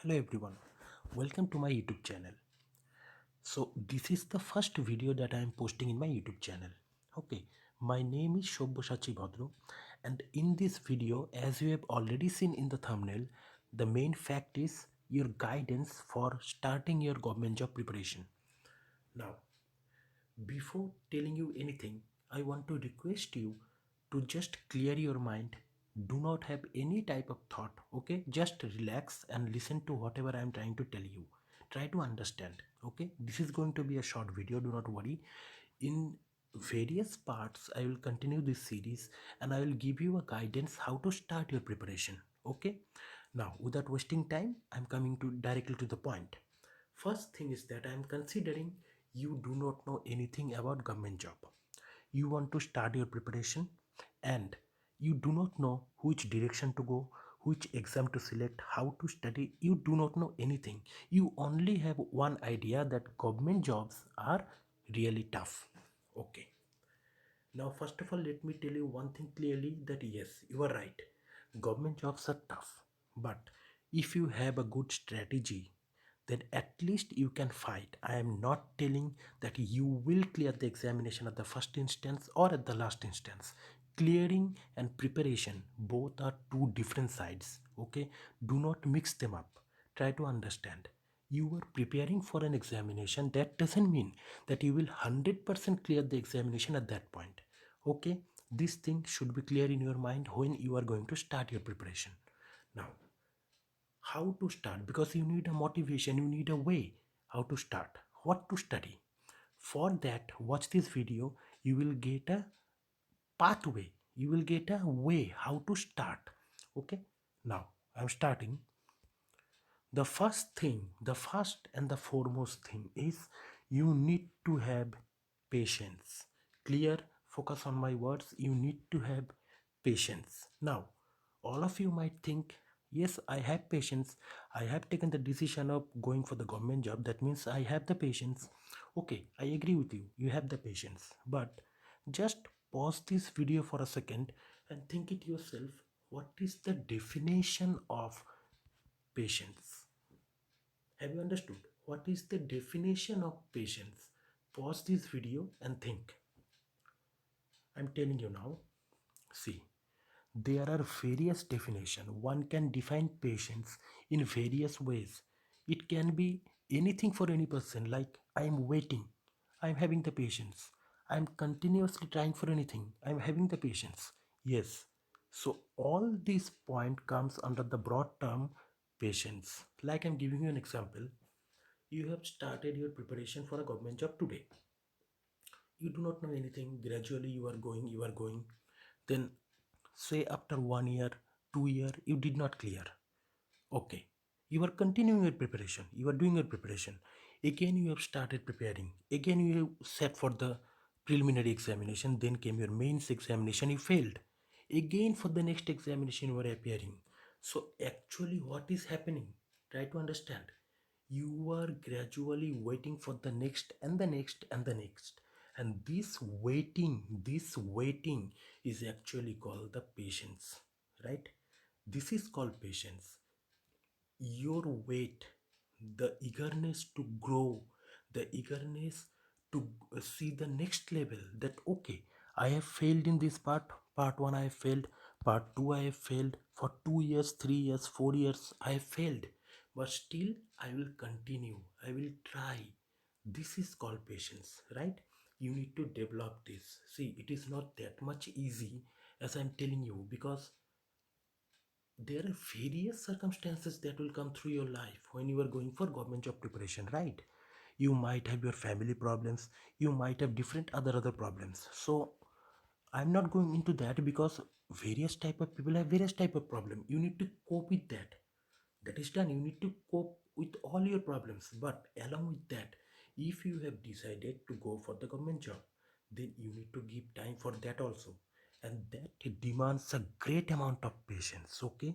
Hello everyone, welcome to my YouTube channel. So this is the first video that I am posting in my YouTube channel. Okay, my name is Shobboshachi Bhadro, and in this video, as you have already seen in the thumbnail, the main fact is your guidance for starting your government job preparation. Now, before telling you anything, I want to request you to just clear your mind. Do not have any type of thought, okay? Just relax and listen to whatever I am trying to tell you. Try to understand, okay? This is going to be a short video, do not worry. In various parts, I will continue this series and I will give you a guidance how to start your preparation, okay? Now, without wasting time, I'm coming to directly to the point. First thing is that I am considering you do not know anything about government job. You want to start your preparation and you do not know which direction to go, which exam to select, how to study. You do not know anything. You only have one idea that government jobs are really tough. Okay. Now, first of all, let me tell you one thing clearly that yes, you are right. Government jobs are tough. But if you have a good strategy, then at least you can fight. I am not telling that you will clear the examination at the first instance or at the last instance. Clearing and preparation both are two different sides. Okay, do not mix them up. Try to understand. You are preparing for an examination, that doesn't mean that you will 100% clear the examination at that point. Okay, this thing should be clear in your mind when you are going to start your preparation. Now, how to start? Because you need a motivation, you need a way how to start, what to study. For that, watch this video. You will get a pathway, you will get a way how to start. Okay, now I'm starting. The first thing, the first and the foremost thing is you need to have patience. Clear, focus on my words. You need to have patience. Now, all of you might think, yes, I have patience. I have taken the decision of going for the government job. That means I have the patience. Okay, I agree with you. You have the patience. But just pause this video for a second and think it yourself. What is the definition of patience? Have you understood? What is the definition of patience? Pause this video and think. I'm telling you now. See, there are various definitions. One can define patience in various ways. It can be anything for any person, like I am waiting, I'm having the patience. I'm continuously trying for anything, I'm having the patience. Yes. So all these point comes under the broad term patience. Like I'm giving you an example. You have started your preparation for a government job today. You do not know anything. Gradually you are going. Then say after 1 year, 2 year, you did not clear. Okay, you are continuing your preparation, you are doing your preparation. Again you have started preparing. Again you have set for the preliminary examination. Then came your mains examination, you failed. Again for the next examination you are appearing. So actually what is happening? Try to understand. You are gradually waiting for the next and the next and the next. And this waiting is actually called the patience, right? This is called patience. Your wait, the eagerness to grow, the eagerness to see the next level. That okay, I have failed in this part 1 I have failed, part 2 I have failed, for 2 years, 3 years, 4 years I have failed, but still I will continue, I will try. This is called patience, right? You need to develop this. See, it is not that much easy as I'm telling you, because there are various circumstances that will come through your life when you are going for government job preparation, right? You might have your family problems, you might have different other problems. So I'm not going into that, because various type of people have various type of problem. You need to cope with that. That is done. You need to cope with all your problems. But along with that, if you have decided to go for the government job, then you need to give time for that also. And that demands a great amount of patience. Okay.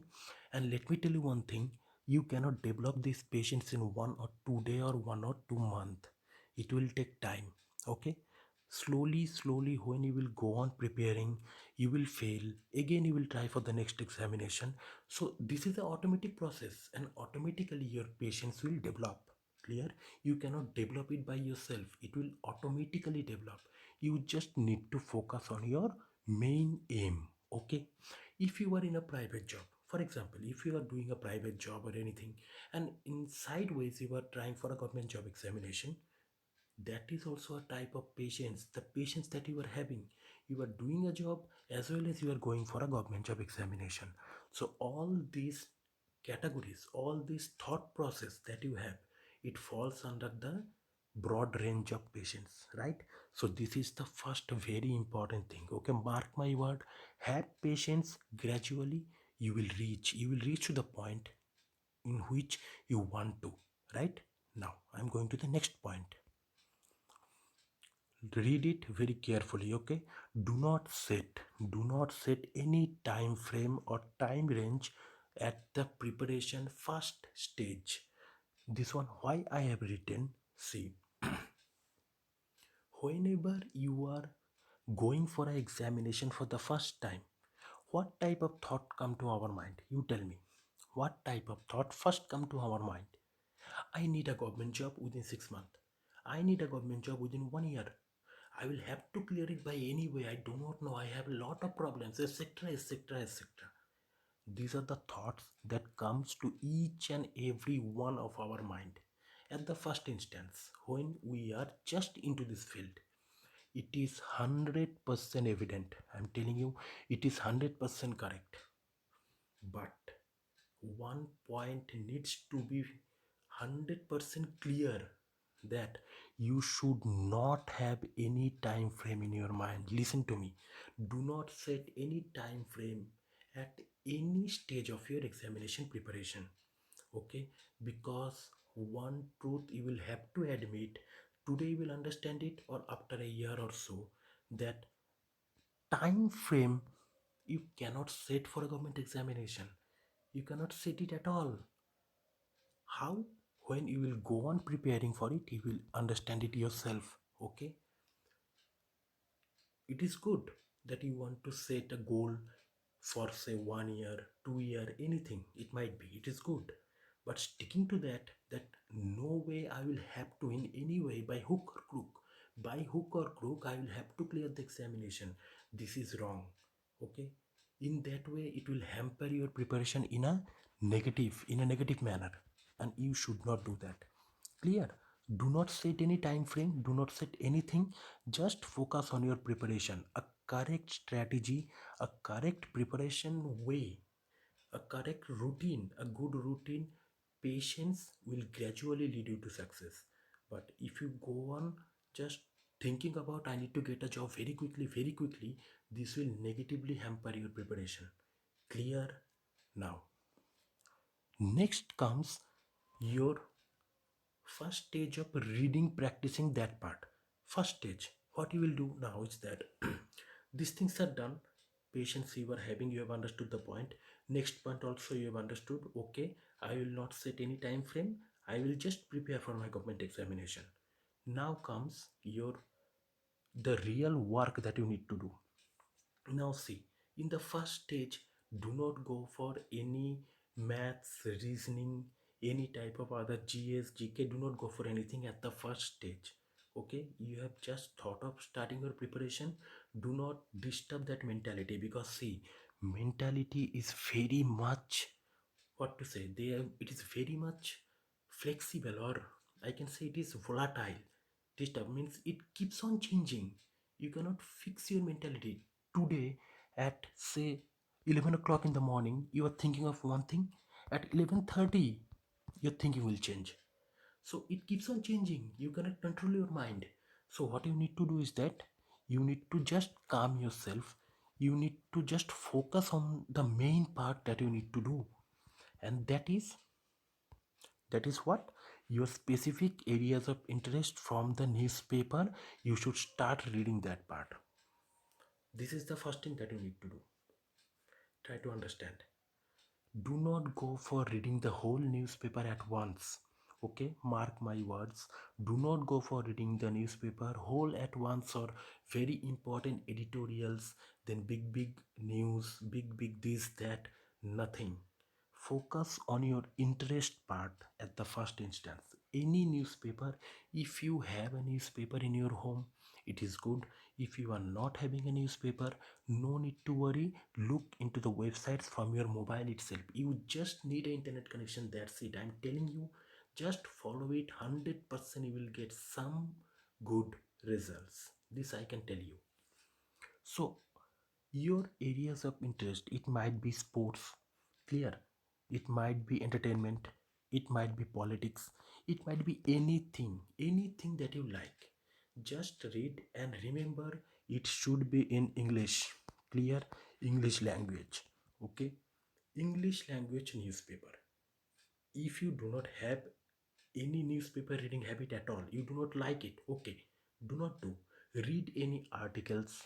And let me tell you one thing, you cannot develop this patience in 1 or 2 day or 1 or 2 month. It will take time. Okay. Slowly, when you will go on preparing, you will fail again, you will try for the next examination. So this is the automatic process, and automatically your patience will develop. Clear? You cannot develop it by yourself, it will automatically develop. You just need to focus on your main aim. Okay, if you are in a private job, for example, if you are doing a private job or anything, and in sideways you are trying for a government job examination, that is also a type of patience, the patience that you are having. You are doing a job as well as you are going for a government job examination. So all these categories, all this thought process that you have, it falls under the broad range of patience, right? So this is the first very important thing. Okay, mark my word, have patience. Gradually you will reach to the point in which you want to. Right? Now I'm going to the next point. Read it very carefully. Okay, do not set any time frame or time range at the preparation first stage. This one, why I have written, see, whenever you are going for an examination for the first time, what type of thought come to our mind? You tell me, what type of thought first come to our mind? I need a government job within 6 months. I need a government job within 1 year. I will have to clear it by any way. I do not know. I have a lot of problems, etc., etc., etc. These are the thoughts that comes to each and every one of our mind at the first instance when we are just into this field. It is 100% evident. I'm telling you, it is 100% correct. But one point needs to be 100% clear, that you should not have any time frame in your mind. Listen to me, do not set any time frame at any stage of your examination preparation. Okay, because one truth you will have to admit, today you will understand it or after a year or so, that time frame you cannot set for a government examination. You cannot set it at all. How? When you will go on preparing for it, you will understand it yourself. Okay, it is good that you want to set a goal for say 1 year, 2 year, anything it might be. It is good, but sticking to that no way I will have to, in any way, by hook or crook, I will have to clear the examination. This is wrong. Okay, in that way it will hamper your preparation in a negative manner, and you should not do that. Clear? Do not set any time frame, do not set anything. Just focus on your preparation. A correct strategy, a correct preparation way, a correct routine, a good routine, patience will gradually lead you to success. But if you go on just thinking about I need to get a job very quickly, this will negatively hamper your preparation. Clear? Now next comes your first stage of reading, practicing that part. First stage, what you will do now is that these things are done. Patience you are having, you have understood the point. Next point also you have understood. Okay, I will not set any time frame, I will just prepare for my government examination. Now comes your the real work that you need to do. Now see, in the first stage, do not go for any maths, reasoning, any type of other GS, GK. Do not go for anything at the first stage. Okay, you have just thought of starting your preparation. Do not disturb that mentality, because see, mentality is very much, what to say, it is very much flexible, or I can say it is volatile. Disturb means it keeps on changing. You cannot fix your mentality. Today at say 11 o'clock in the morning you are thinking of one thing, at 11:30 your thinking will change. So it keeps on changing, you cannot control your mind. So what you need to do is that you need to just calm yourself. You need to just focus on the main part that you need to do, and that is what your specific areas of interest from the newspaper. You should start reading that part. This is the first thing that you need to do. Try to understand. Do not go for reading the whole newspaper at once. Okay, mark my words. Do not go for reading the newspaper whole at once or very important editorials, then big news, big this, that, nothing. Focus on your interest part at the first instance. Any newspaper, if you have a newspaper in your home, it is good. If you are not having a newspaper, no need to worry. Look into the websites from your mobile itself. You just need an internet connection, that's it. I'm telling you, just follow it. 100% you will get some good results, this I can tell you. So your areas of interest, it might be sports, clear, it might be entertainment, it might be politics, it might be anything that you like. Just read and remember, it should be in English, clear. English language, okay. English language newspaper. If you do not have any newspaper reading habit at all, you do not like it, okay, do not do. Read any articles,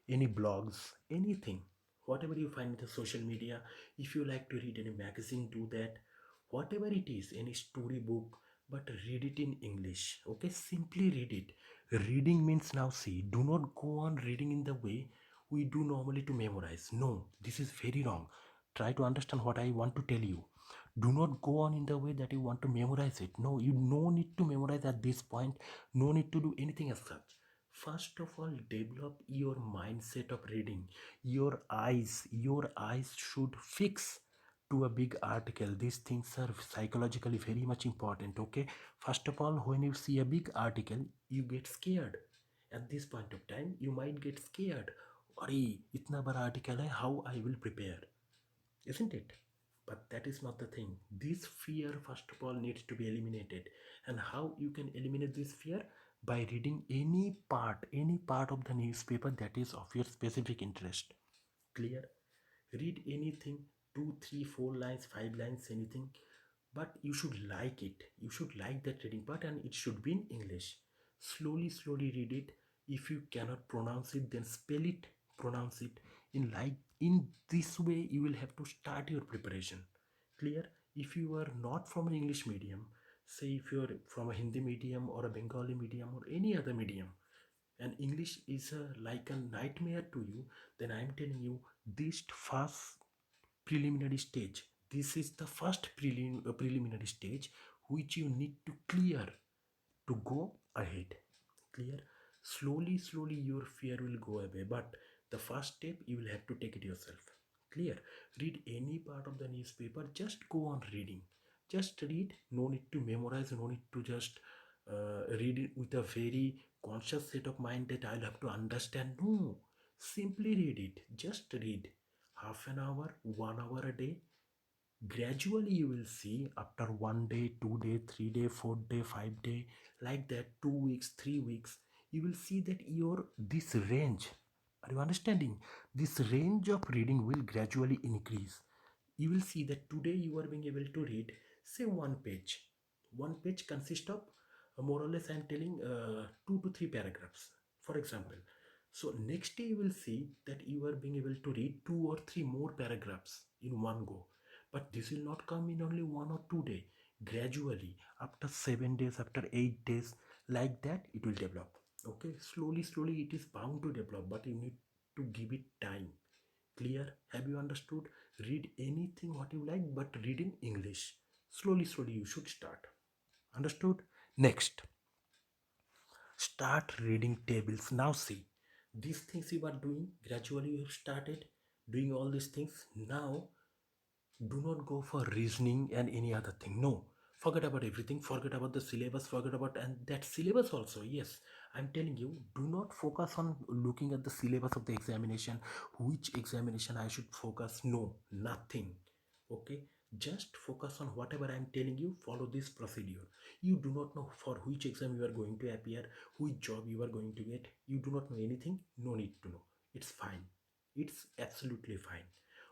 any blogs, anything, whatever you find in the social media. If you like to read any magazine, do that. Whatever it is, any storybook, but read it in English, okay. Simply read it. Reading means, now see, do not go on reading in the way we do normally to memorize. No, this is very wrong. Try to understand what I want to tell you. Do not go on in the way that you want to memorize it. No, you no need to memorize at this point. No need to do anything as such. First of all, develop your mindset of reading. Your eyes should fix to a big article. These things are psychologically very much important, okay. First of all, when you see a big article, you get scared. At this point of time, you might get scared. Arey, itna bada article hai, how I will prepare, isn't it? But that is not the thing. This fear, first of all, needs to be eliminated. And how you can eliminate this fear? By reading any part of the newspaper that is of your specific interest. Clear? Read anything, two, three, 4 lines, 5 lines, anything. But you should like it. You should like that reading part, and it should be in English. Slowly read it. If you cannot pronounce it, then spell it, pronounce it. In this way, you will have to start your preparation. Clear? If you are not from an English medium, say if you are from a Hindi medium or a Bengali medium or any other medium, and English is like a nightmare to you, then I am telling you, this first preliminary stage, this is the first preliminary stage which you need to clear to go ahead. Clear? Slowly your fear will go away, but the first step you will have to take it yourself. Clear? Read any part of the newspaper, just go on reading. Just read, no need to memorize, no need to just read it with a very conscious set of mind that I'll have to understand. No, simply read it. Just read. Half an hour, 1 hour a day. Gradually you will see, after 1 day, 2 day, 3 day, 4 day, 5 day, like that, 2 weeks, 3 weeks, you will see that your this range, are you understanding, this range of reading will gradually increase. You will see that today you are being able to read, say, one page consists of more or less, I am telling, 2 to 3 paragraphs, for example. So next day you will see that you are being able to read 2 or 3 more paragraphs in one go. But this will not come in only 1 or 2 days. Gradually, after 7 days, after 8 days, like that, it will develop. Okay, slowly, it is bound to develop, but you need to give it time. Clear? Have you understood? Read anything what you like, but read in English. Slowly, you should start. Understood? Next, start reading tables. Now, see, these things you are doing, gradually you have started doing all these things. Now, do not go for reasoning and any other thing. No, forget about everything, forget about the syllabus, forget about, and that syllabus also, yes, I'm telling you, do not focus on looking at the syllabus of the examination, which examination I should focus. No, nothing. Okay, just focus on whatever I'm telling you. Follow this procedure. You do not know for which exam you are going to appear, which job you are going to get. You do not know anything. No need to know. It's fine. It's absolutely fine.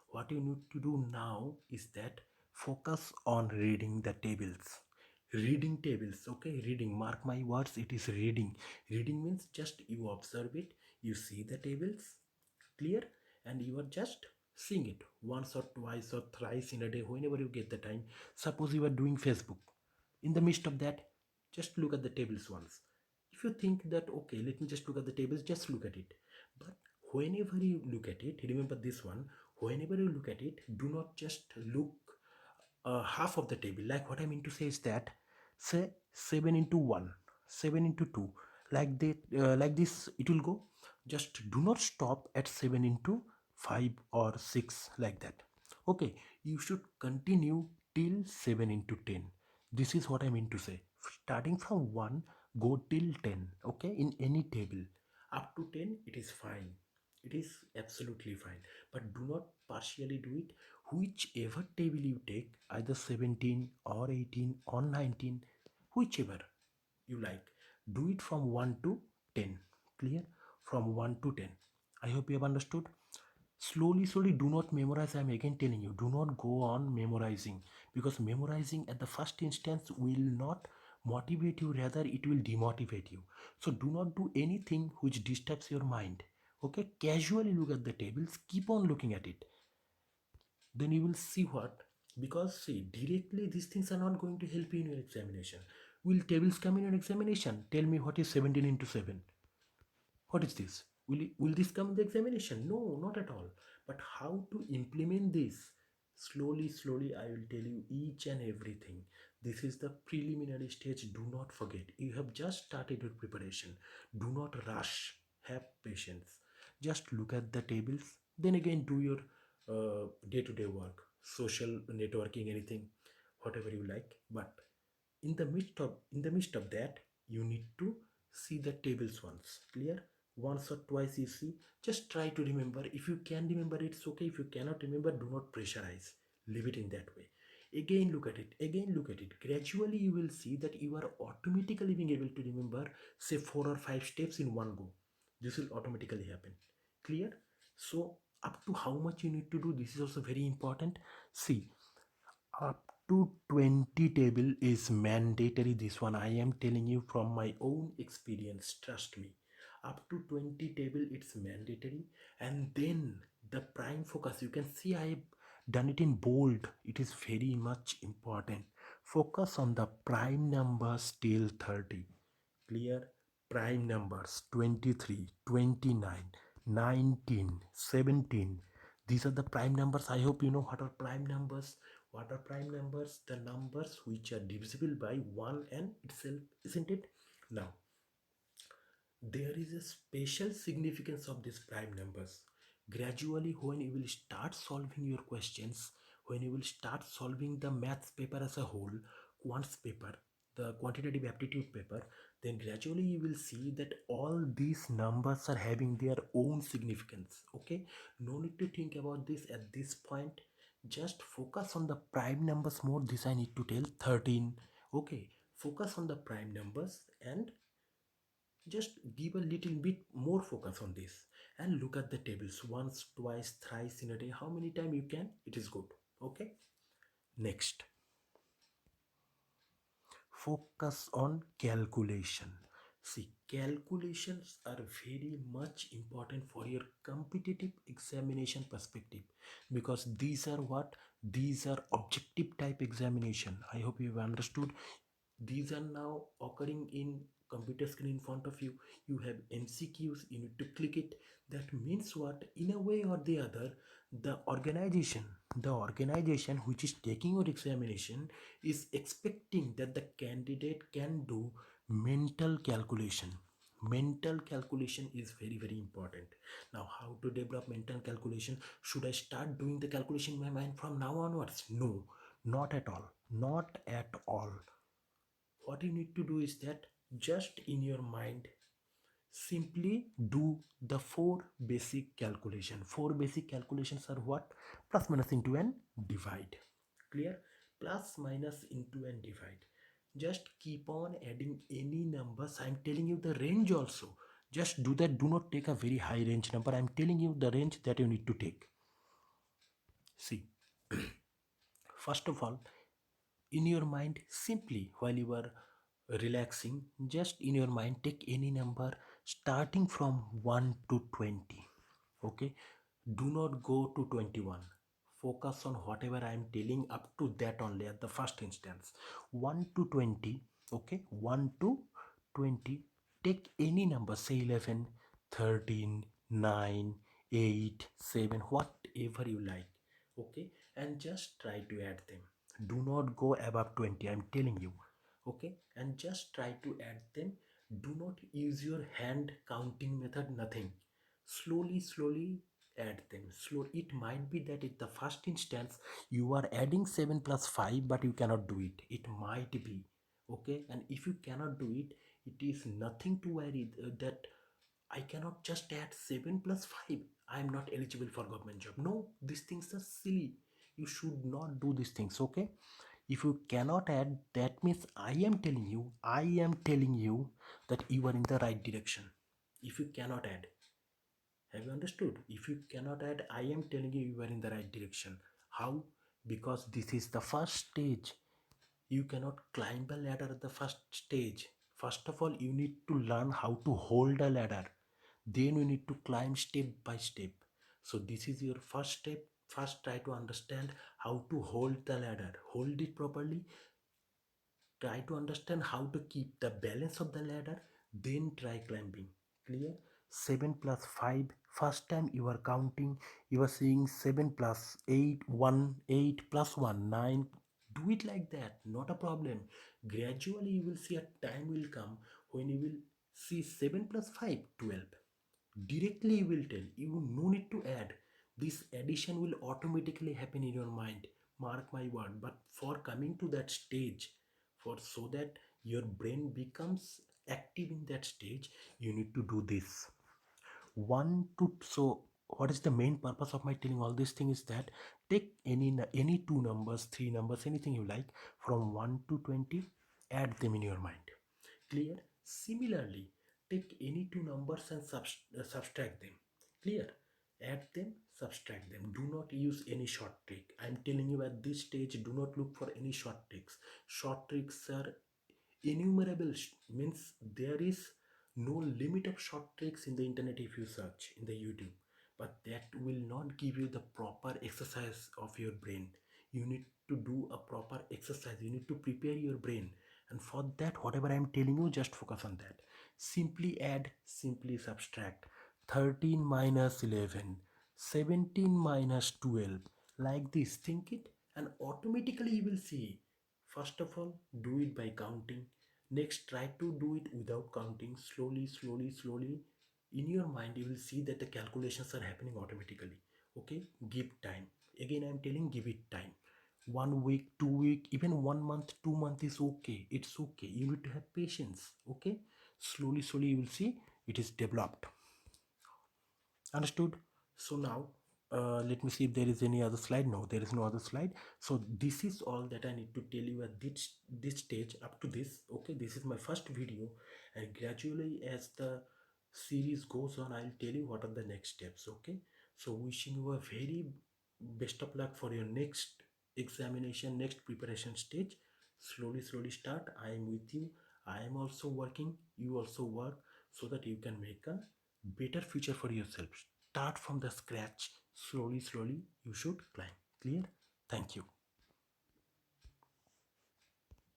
What you need to do now is that focus on reading the tables. Reading tables, okay? Reading, mark my words, it is reading. Reading means just you observe it, you see the tables, clear, and you are just seeing it once or twice or thrice in a day, whenever you get the time. Suppose you are doing Facebook, In the midst of that, just look at the tables once. If you think that, okay, let me just look at the tables, just look at it. But whenever you look at it, remember this one, whenever you look at it, do not just look half of the table. Like what I mean to say is that, say 7 into 1, 7 into 2, like this it will go. Just do not stop at 7 into 5 or 6 like that. Okay, you should continue till 7 into 10. This is what I mean to say. Starting from 1, go till 10. Okay, in any table. Up to 10, it is fine. It is absolutely fine. But do not partially do it. Whichever table you take, either 17 or 18 or 19, whichever you like, do it from 1 to 10. Clear? From 1 to 10. I hope you have understood. Slowly, slowly, do not memorize. I'm again telling you, do not go on memorizing, because memorizing at the first instance will not motivate you, rather it will demotivate you. So do not do anything which disturbs your mind. Okay, casually look at the tables, keep on looking at it, then you will see what. Because see, directly these things are not going to help you in your examination. Will tables come in your examination? Tell me, what is 17 into 7? What is this? Will this come in the examination? No, not at all. But how to implement this? Slowly, slowly, I will tell you each and everything. This is the preliminary stage. Do not forget. You have just started your preparation. Do not rush. Have patience. Just look at the tables. Then again, do your day-to-day work, social networking, anything, whatever you like. But in the midst of that, you need to see the tables once. Clear? Once or twice you see, just try to remember. If you can remember, it's okay. If you cannot remember, do not pressurize. Leave it in that way. Again look at it, again look at it. Gradually you will see that you are automatically being able to remember, say 4 or 5 steps in one go. This will automatically happen. Clear? So up to how much you need to do, this is also very important. See, up to 20 table is mandatory. This one I am telling you from my own experience, trust me. Up to 20 table, it's mandatory. And then the prime focus, you can see I have done it in bold. It is very much important. Focus on the prime numbers till 30. Clear? Prime numbers 23, 29, 19, 17. These are the prime numbers. I hope you know what are prime numbers. What are prime numbers? The numbers which are divisible by 1 and itself, isn't it? Now, there is a special significance of these prime numbers. Gradually, when you will start solving your questions, when you will start solving the maths paper as a whole, quants paper, the quantitative aptitude paper, then gradually you will see that all these numbers are having their own significance. Okay, no need to think about this at this point. Just focus on the prime numbers more. This I need to tell. 13. Okay, focus on the prime numbers and just give a little bit more focus on this, and look at the tables once, twice, thrice in a day. How many times you can, it is good. Okay, next, focus on calculation. See, calculations are very much important for your competitive examination perspective, because these are what, these are objective type examination. I hope you have understood. These are now occurring in computer screen in front of you. You have MCQs, you need to click it. That means what, in a way or the other, the organization which is taking your examination is expecting that the candidate can do mental calculation. Mental calculation is very, very important. Now, how to develop mental calculation? Should I start doing the calculation in my mind from now onwards? No, not at all, not at all. What you need to do is that, just in your mind, simply do the four basic calculations are what? Plus, minus, into, and divide. Clear? Plus, minus, into, and divide. Just keep on adding any numbers. I'm telling you the range also. Just do that. Do not take a very high range number. I'm telling you the range that you need to take. See, first of all, in your mind, simply while you are relaxing, just in your mind take any number starting from 1 to 20. Okay, do not go to 21. focus on whatever I am telling up to that only at the first instance. 1 to 20, okay, 1 to 20, take any number, say 11, 13, 9, 8, 7, whatever you like, okay, and just try to add them. Do not go above 20, I'm telling you, okay, and just try to add them. Do not use your hand counting method, nothing. Slowly add them. Slow. It might be that at the first instance you are adding 7 plus 5, but you cannot do it. It might be, okay, and if you cannot do it, it is nothing to worry that I cannot just add 7 plus 5. I am not eligible for government job. No, these things are silly. You should not do these things, okay? If you cannot add, that means I am telling you that you are in the right direction. If you cannot add, have you understood? If you cannot add, I am telling you are in the right direction. How? Because this is the first stage. You cannot climb a ladder at the first stage. First of all, you need to learn how to hold a ladder. Then you need to climb step by step. So this is your first step. First, try to understand how to hold the ladder. Hold it properly. Try to understand how to keep the balance of the ladder, then try climbing. Clear? 7 plus 5, first time you are counting, you are seeing 7 plus 8, 1, 8 plus 1, 9. Do it like that, not a problem. Gradually you will see a time will come when you will see 7 plus 5, 12. Directly you will tell, you no need to add. This addition will automatically happen in your mind, mark my word. But for coming to that stage, for so that your brain becomes active in that stage, you need to do this. One to so what is the main purpose of my telling all this thing is that take any two numbers, three numbers, anything you like, from 1 to 20, add them in your mind. Clear? Similarly, take any two numbers and subtract them. Clear? Add them, subtract them. Do not use any short trick. I'm telling you at this stage, do not look for any short tricks. Short tricks are innumerable, means there is no limit of short tricks in the internet if you search in the YouTube, but that will not give you the proper exercise of your brain. You need to do a proper exercise, you need to prepare your brain, and for that whatever I am telling you, just focus on that. Simply add, simply subtract. 13 minus 11, 17 minus 12, like this, think it, and automatically you will see. First of all, do it by counting. Next, try to do it without counting. Slowly. In your mind, you will see that the calculations are happening automatically. Okay, give time. Again, I'm telling, give it time. 1 week, 2 week, even 1 month, 2 months is okay. It's okay. You need to have patience. Okay, slowly, you will see it is developed. Understood? So now let me see if there is any other slide. No, there is no other slide. So this is all that I need to tell you at this stage up to this. Okay, this is my first video, and gradually as the series goes on, I'll tell you what are the next steps. Okay, so wishing you a very best of luck for your next examination, next preparation stage. Slowly start. I am with you. I am also working, you also work, so that you can make a better future for yourself. Start from the scratch. Slowly you should climb. Clear? Thank you.